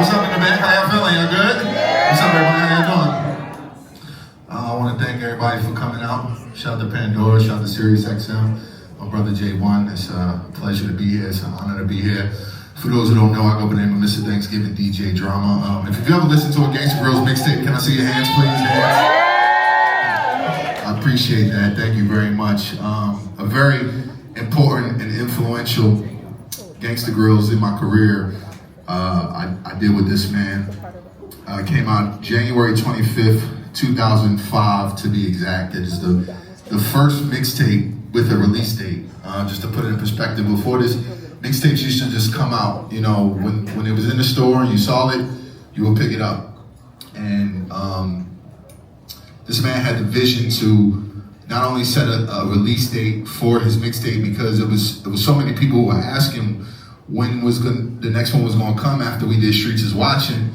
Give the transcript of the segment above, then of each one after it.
What's up in the back? How y'all feeling? Y'all good? What's up, everybody? How y'all doing? I want to thank everybody for coming out. Shout out to Pandora, shout out to SiriusXM, my brother J1. It's a pleasure to be here. It's an honor to be here. For those who don't know, I go by the name of Mr. Thanksgiving DJ Drama. If you've ever listened to a Gangsta Grillz mixtape, can I see your hands, please? Hands. I appreciate that. Thank you very much. A very important and influential Gangsta Grillz in my career. I did with this man. Came out January 25th, 2005 to be exact. It is the first mixtape with a release date. Just to put it in perspective, before this, mixtapes used to just come out. You know, when it was in the store and you saw it, you would pick it up. And this man had the vision to not only set a release date for his mixtape, because there was so many people who were asking when the next one was going to come after we did Streets is Watching,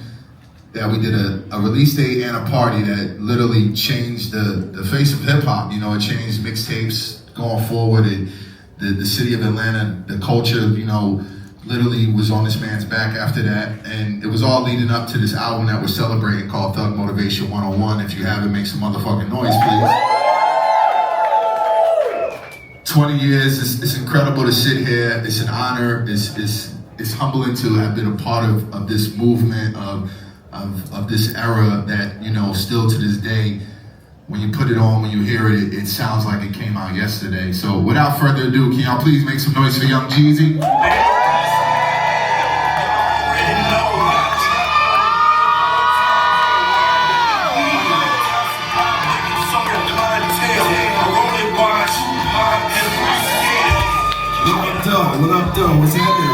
that we did a release date and a party that literally changed the face of hip hop. You know, it changed mixtapes going forward. The city of Atlanta, the culture, you know, literally was on this man's back after that. And it was all leading up to this album that we're celebrating called Thug Motivation 101. If you haven't, make some motherfucking noise, please. 20 years, it's incredible to sit here. It's an honor. It's humbling to have been a part of this movement, of this era that, you know, still to this day, when you put it on, when you hear it, it sounds like it came out yesterday. So without further ado, can y'all please make some noise for young Jeezy? What up, though? What's happening?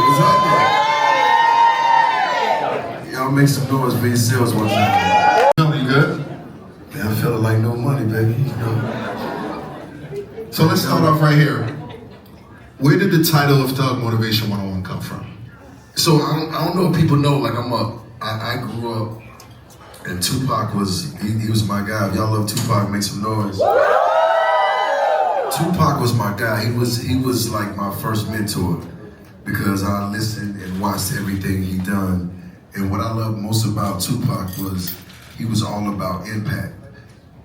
Y'all make some noise for yourselves one time. You good? Man, I'm feeling like no money, baby. You know? So let's start off right here. Where did the title of Thug Motivation 101 come from? So I don't know if people know, like I grew up and Tupac he was my guy. If y'all love Tupac, make some noise. Tupac was my guy. He was like my first mentor because I listened and watched everything he done. And what I loved most about Tupac was he was all about impact.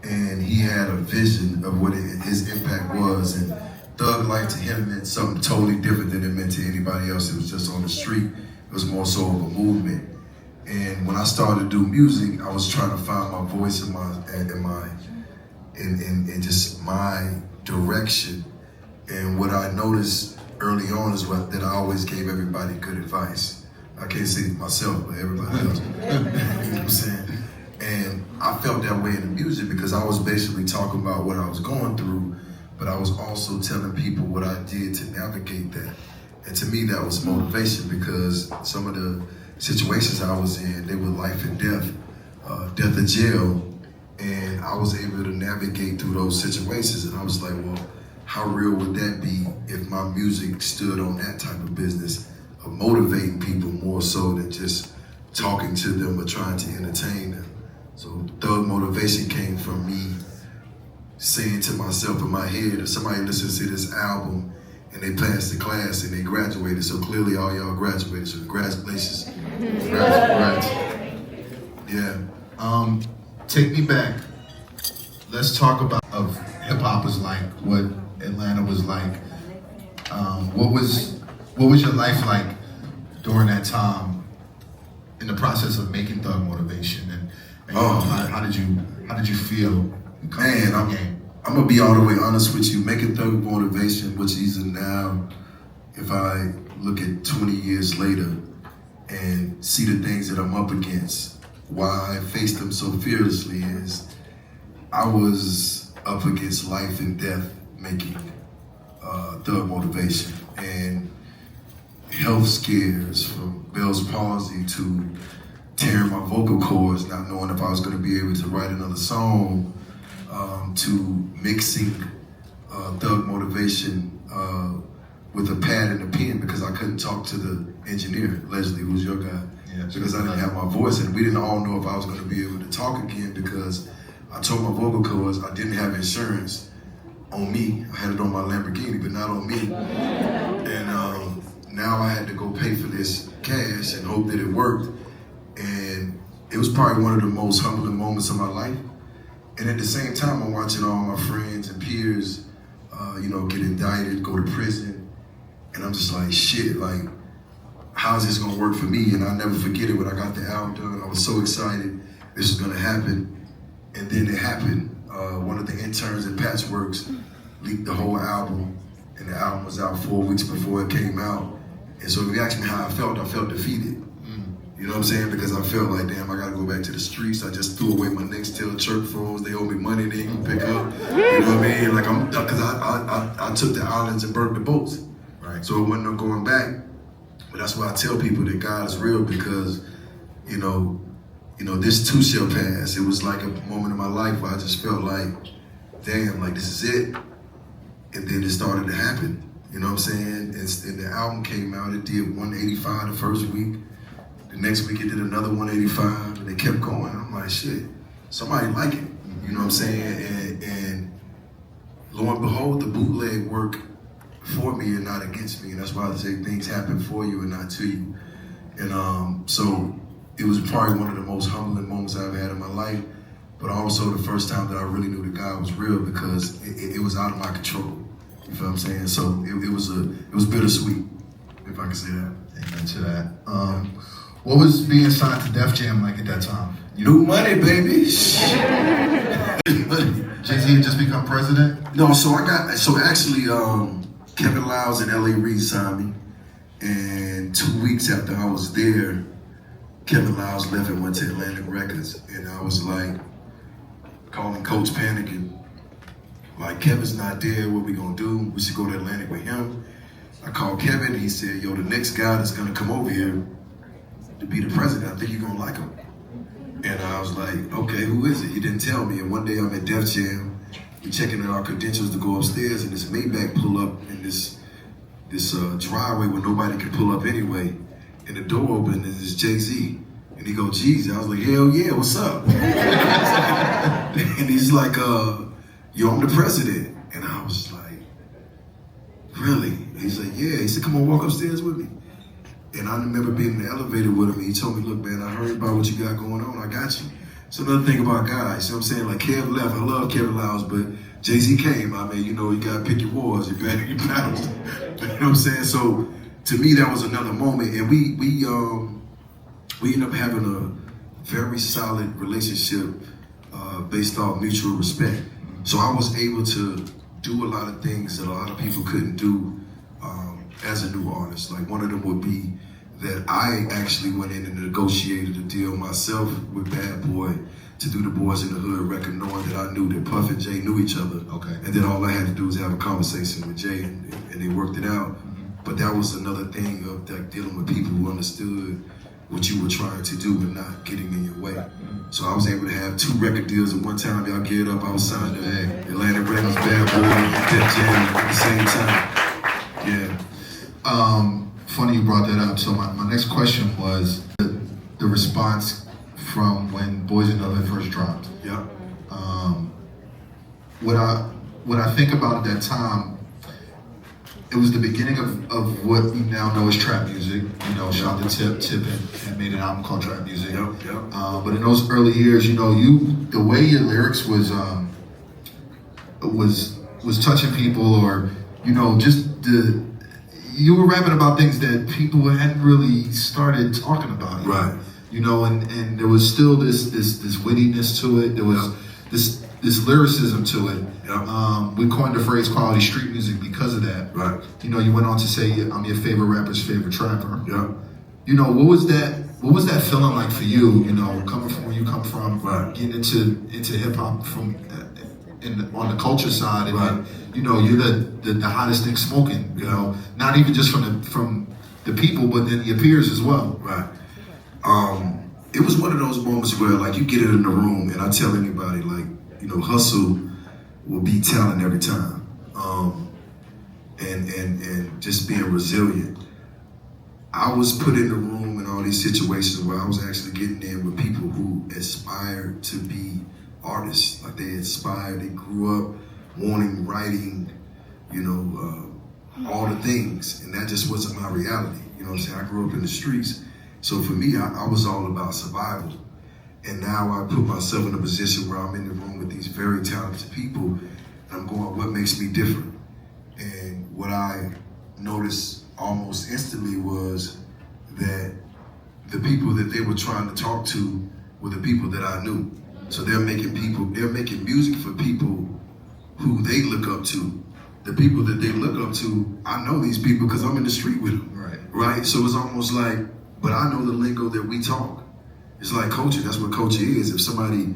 And he had a vision of what his impact was. And Thug Life to him meant something totally different than it meant to anybody else. It was just on the street. It was more so of a movement. And when I started to do music, I was trying to find my voice in just my direction. And what I noticed early on is that I always gave everybody good advice. I can't say it myself, but everybody else. You know what I'm saying? And I felt that way in the music because I was basically talking about what I was going through, but I was also telling people what I did to navigate that. And to me, that was motivation because some of the situations I was in, they were life and death, death or jail. And I was able to navigate through those situations. And I was like, well, how real would that be if my music stood on that type of business of motivating people more so than just talking to them or trying to entertain them? So Thug Motivation came from me saying to myself in my head, if somebody listens to this album and they passed the class and they graduated, so clearly all y'all graduated, so congratulations. Congrats. Yeah. Take me back. Let's talk about what hip hop was like, what Atlanta was like. What was your life like during that time in the process of making Thug Motivation? And you know, how did you feel? Man, I'm gonna be all the way honest with you. Making Thug Motivation, which is now, if I look at 20 years later and see the things that I'm up against, why I faced them so fearlessly is I was up against life and death making Thug Motivation, and health scares from Bell's palsy to tearing my vocal cords, not knowing if I was going to be able to write another song, to mixing Thug Motivation with a pad and a pen because I couldn't talk to the engineer, Leslie, who's your guy. Yeah, because I didn't have my voice, and we didn't all know if I was going to be able to talk again because I told my vocal cords I didn't have insurance on me. I had it on my Lamborghini, but not on me. And now I had to go pay for this cash and hope that it worked. it was probably one of the most humbling moments of my life. And at the same time, I'm watching all my friends and peers, get indicted, go to prison. And I'm just like, shit, like, how's this gonna work for me? And I'll never forget it when I got the album done. I was so excited this was gonna happen. And then it happened. One of the interns at Patchworks leaked the whole album, and the album was out 4 weeks before it came out. And so if you ask me how I felt defeated. You know what I'm saying? Because I felt like, damn, I gotta go back to the streets. I just threw away my Nextel church phones. They owe me money they ain't gonna pick up. You know what I mean? Like, because I took the islands and burnt the boats. Right. So it wasn't no going back. But that's why I tell people that God is real, because, this too shall pass. It was like a moment in my life where I just felt like, damn, like this is it. And then it started to happen. You know what I'm saying? And the album came out, it did 185 the first week. The next week it did another 185, and they kept going. I'm like, shit, somebody like it. You know what I'm saying? And lo and behold, the bootleg work for me and not against me. And that's why I say things happen for you and not to you. And so it was probably one of the most humbling moments I've had in my life, but also the first time that I really knew that God was real, because it was out of my control. You feel what I'm saying? So it was bittersweet, if I can say that. Amen to that. What was being signed to Def Jam like at that time? New money, baby. Jeezy had just become president? No, so actually, Kevin Lyles and L.A. Reid signed me, and 2 weeks after I was there, Kevin Lyles left and went to Atlantic Records, and I was like, calling Coach panicking, like, Kevin's not there, what we gonna do? We should go to Atlantic with him. I called Kevin, and he said, yo, the next guy that's gonna come over here to be the president, I think you're gonna like him. And I was like, okay, who is it? He didn't tell me. And one day I'm at Def Jam, we checking in our credentials to go upstairs, and this Maybach pull up in this driveway where nobody can pull up anyway. And the door opened, and it's Jay-Z. And he goes, Jeezy. I was like, hell yeah, what's up? And he's like, yo, I'm the president. And I was like, really? He's like, yeah. He said, come on, walk upstairs with me. And I remember being in the elevator with him, and he told me, look, man, I heard about what you got going on. I got you. So another thing about guys, you know what I'm saying? Like, Kev left. I love Kevin Lyles, but Jay-Z came. I mean, you got to pick your wars, your battles. You know what I'm saying? So to me, that was another moment. And we ended up having a very solid relationship based off mutual respect. So I was able to do a lot of things that a lot of people couldn't do as a new artist. Like, one of them would be that I actually went in and negotiated a deal myself with Bad Boy to do the Boys in the Hood record, knowing that I knew that Puff and Jay knew each other. Okay. And then all I had to do was have a conversation with Jay, and they worked it out. But that was another thing of like dealing with people who understood what you were trying to do and not getting in your way. So I was able to have 2 record deals at one time. Y'all get up, I was signed to Atlantic Records, Bad Boy, and Def Jam at the same time. Yeah. Funny you brought that up. So my next question was the response from when Boys in the Hood first dropped. Yeah. What I think about at that time, it was the beginning of what we now know as trap music. You know, shout out to Tip had made an album called Trap Music. Yep. But in those early years, the way your lyrics was touching people, or just you were rapping about things that people hadn't really started talking about. Right. And there was still this wittiness to it. There was this lyricism to it. Yep. We coined the phrase quality street music because of that. Right. You went on to say, I'm your favorite rapper's favorite trapper. Yeah. What was that feeling like for you, coming from where you come from, right, getting into hip hop from on the culture side, and right, you're the hottest thing smoking, not even just from the people, but then your peers as well. Right. It was one of those moments where, like, you get it in the room, and I tell anybody, like, hustle will beat talent every time, and just being resilient. I was put in the room in all these situations where I was actually getting in with people who aspired to be artists. Like, they aspired, they grew up wanting, writing, all the things, and that just wasn't my reality. You know what I'm saying? I grew up in the streets, so for me, I was all about survival. And now I put myself in a position where I'm in the room with these very talented people, and I'm going, what makes me different? And what I noticed almost instantly was that the people that they were trying to talk to were the people that I knew. So they're making music for people who they look up to. The people that they look up to, I know these people because I'm in the street with them. Right? So it's almost like, but I know the lingo that we talk. It's like culture. That's what culture is. If somebody,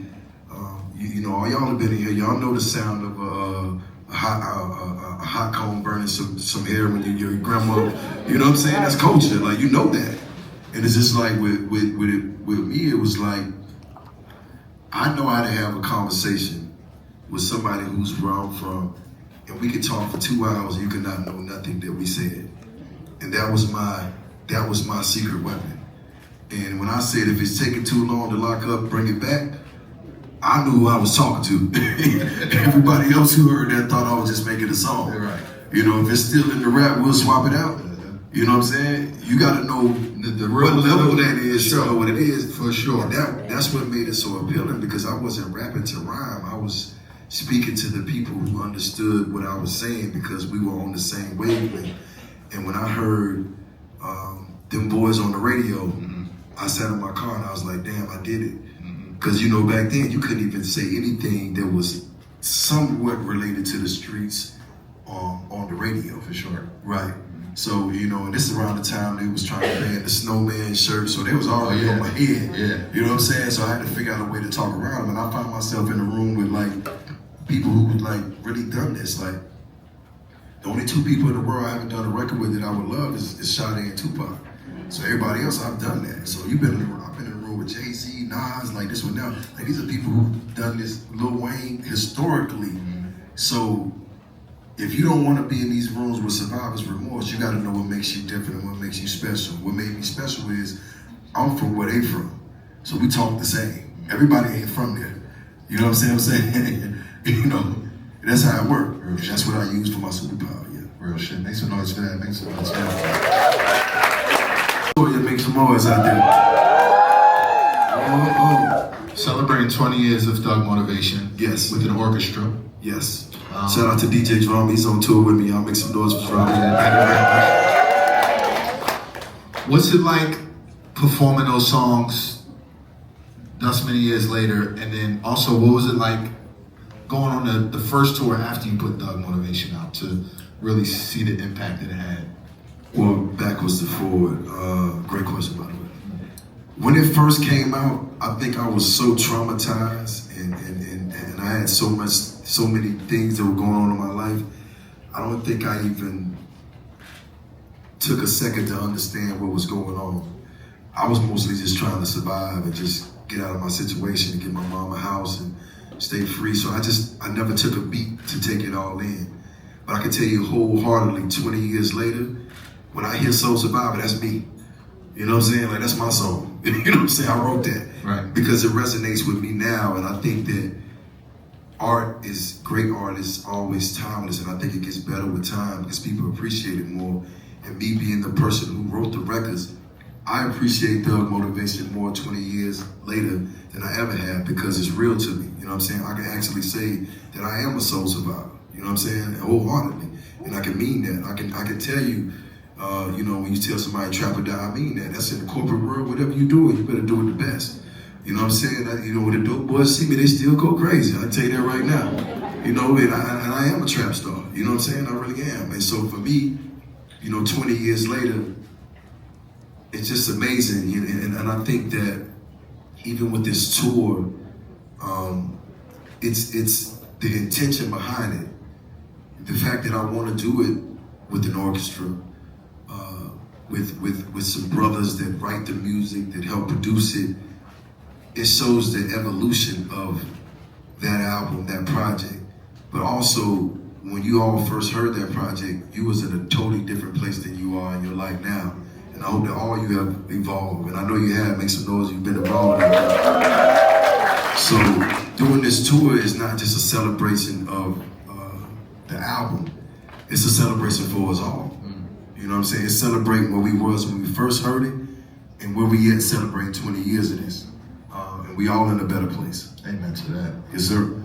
you know, all y'all have been in here, y'all know the sound of a hot comb burning some hair when your grandma, you know what I'm saying? That's culture. Like, you know that. And it's just like with me, it was like, I know how to have a conversation with somebody who's where I'm from, and we could talk for 2 hours and you could not know nothing that we said. And that was my secret weapon. And when I said if it's taking too long to lock up, bring it back, I knew who I was talking to. Everybody else who heard that thought I was just making a song. Right. You know, if it's still in the rap, we'll swap it out. You know what I'm saying? You gotta know what level that is to know what it is. For sure. And that's what made it so appealing, because I wasn't rapping to rhyme. I was speaking to the people who understood what I was saying because we were on the same wavelength. And when I heard them boys on the radio, I sat in my car and I was like, damn, I did it. Because, you know, back then you couldn't even say anything that was somewhat related to the streets on the radio. For sure. Right. So, you know, and this is around the time they was trying to ban the snowman shirt, so they was already on my head. Yeah. You know what I'm saying? So I had to figure out a way to talk around them, and I found myself in a room with like people who would like really done this. Like, the only two people in the world I haven't done a record with that I would love is Sade and Tupac. So everybody else, I've done that. So I've been in the room with Jeezy, Nas, like this one now. Like, these are people who've done this, Lil Wayne, historically. So if you don't want to be in these rooms with survivor's remorse, you got to know what makes you different and what makes you special. What made me special is I'm from where they from. So we talk the same. Everybody ain't from there. You know what I'm saying? You know, that's how it works. That's what I use for my superpower, yeah. Real shit. Make some noise for that. Make some noise for that. Make some noise out there. Celebrating 20 years of Thug Motivation. Yes. With an orchestra. Yes. Shout out to DJ Drum. He's on tour with me. Y'all make some noise for Drum. What's it like performing those songs thus many years later? And then also, what was it like going on the first tour after you put Thug Motivation out to really see the impact that it had? Well, backwards to forward. Great question, by the way. When it first came out, I think I was so traumatized and I had so many things that were going on in my life. I don't think I even took a second to understand what was going on. I was mostly just trying to survive and just get out of my situation and get my mom a house and stay free. So I never took a beat to take it all in. But I can tell you wholeheartedly, 20 years later, when I hear Soul Survivor, that's me. You know what I'm saying? Like, that's my song. You know what I'm saying? I wrote that. Right. Because it resonates with me now, and I think that great art is always timeless, and I think it gets better with time because people appreciate it more. And me being the person who wrote the records, I appreciate Thug Motivation more 20 years later than I ever have because it's real to me. You know what I'm saying? I can actually say that I am a soul survivor. You know what I'm saying? Wholeheartedly. And I can mean that. I can tell you, you know, when you tell somebody trap or die, I mean that. That's in the corporate world. Whatever you do, you better do it the best. You know what I'm saying? You know, when the dope boys see me, they still go crazy. I tell you that right now. You know, and I am a trap star. You know what I'm saying? I really am. And so for me, you know, 20 years later, it's just amazing. And I think that even with this tour, it's the intention behind it. The fact that I want to do it with an orchestra, with some brothers that write the music, that help produce it, it shows the evolution of that album, that project. But also, when you all first heard that project, you was in a totally different place than you are in your life now. And I hope that all you have evolved. And I know you have. Make some noise, you've been involved in it. So doing this tour is not just a celebration of the album. It's a celebration for us all. You know what I'm saying? It's celebrating where we was when we first heard it and where we at celebrating 20 years of this. And we all in a better place. Amen to that. Yes, sir.